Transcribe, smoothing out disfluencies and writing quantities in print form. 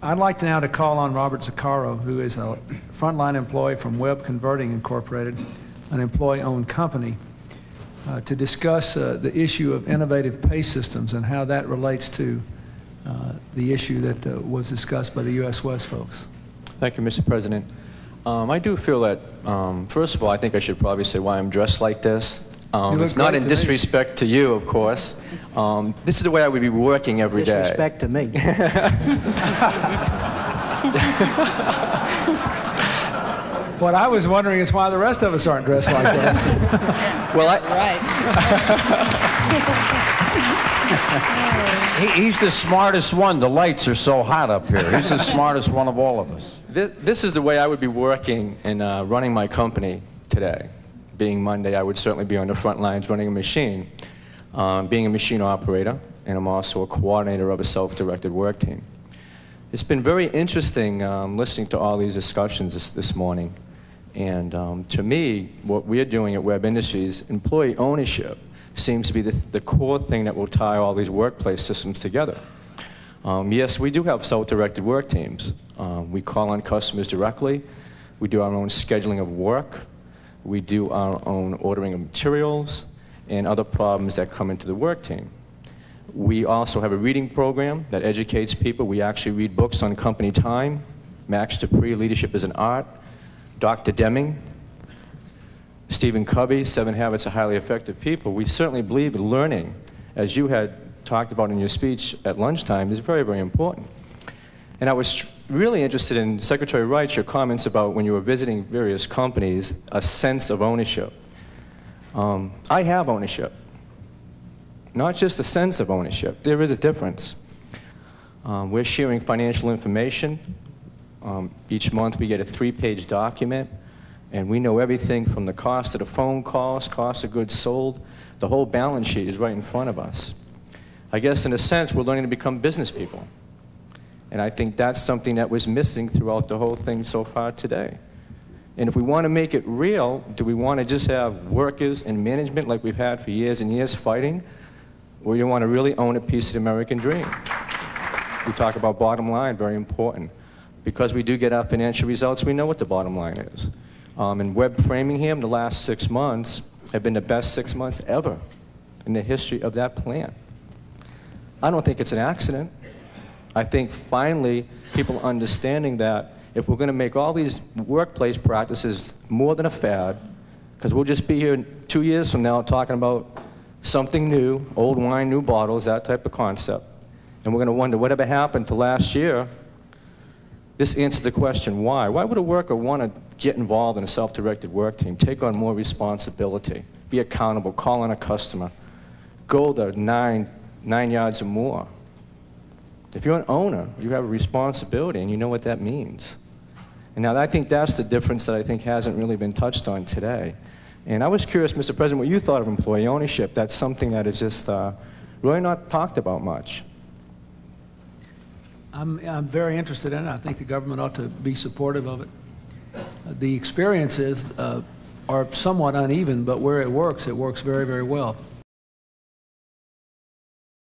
I'd like now to call on Robert Zicaro, who is a frontline employee from Web Converting Incorporated, an employee-owned company, to discuss the issue of innovative pay systems and how that relates to the issue that was discussed by the U.S. West folks. Thank you, Mr. President. I do feel that, first of all, I think I should probably say why I'm dressed like this. It's not in disrespect to you, of course. This is the way I would be working every day. Disrespect to me. What I was wondering is why the rest of us aren't dressed like that. Well, He's the smartest one. The lights are so hot up here. He's the smartest one of all of us. This is the way I would be working and running my company today. Being Monday, I would certainly be on the front lines running a machine, being a machine operator, and I'm also a coordinator of a self-directed work team. It's been very interesting listening to all these discussions this morning. And to me, what we're doing at Web Industries, employee ownership seems to be the core thing that will tie all these workplace systems together. Yes, we do have self-directed work teams. We call on customers directly. We do our own scheduling of work. We do our own ordering of materials and other problems that come into the work team. We also have a reading program that educates people. We actually read books on company time. Max Dupree, Leadership is an Art. Dr. Deming, Stephen Covey, 7 Habits of Highly Effective People. We certainly believe in learning, as you had talked about in your speech at lunchtime, is very, very important. And I was really interested in, Secretary Wright, your comments about when you were visiting various companies, a sense of ownership. I have ownership. Not just a sense of ownership. There is a difference. We're sharing financial information. Each month we get a 3-page document, and we know everything from the cost of the phone calls, cost of goods sold. The whole balance sheet is right in front of us. I guess in a sense we're learning to become business people. And I think that's something that was missing throughout the whole thing so far today. And if we want to make it real, do we want to just have workers and management like we've had for years and years fighting? Or do you want to really own a piece of the American dream? We talk about bottom line, very important. Because we do get our financial results, we know what the bottom line is. In Web Framingham, the last 6 months have been the best 6 months ever in the history of that plant. I don't think it's an accident. I think finally people understanding that if we're going to make all these workplace practices more than a fad, because we'll just be here 2 years from now talking about something new, old wine, new bottles, that type of concept. And we're going to wonder whatever happened to last year. This answers the question, why? Why would a worker want to get involved in a self-directed work team, take on more responsibility, be accountable, call on a customer, go the nine yards or more? If you're an owner, you have a responsibility, and you know what that means. And now I think that's the difference that I think hasn't really been touched on today. And I was curious, Mr. President, what you thought of employee ownership. That's something that is just really not talked about much. I'm very interested in it. I think the government ought to be supportive of it. The experiences are somewhat uneven, but where it works very, very well.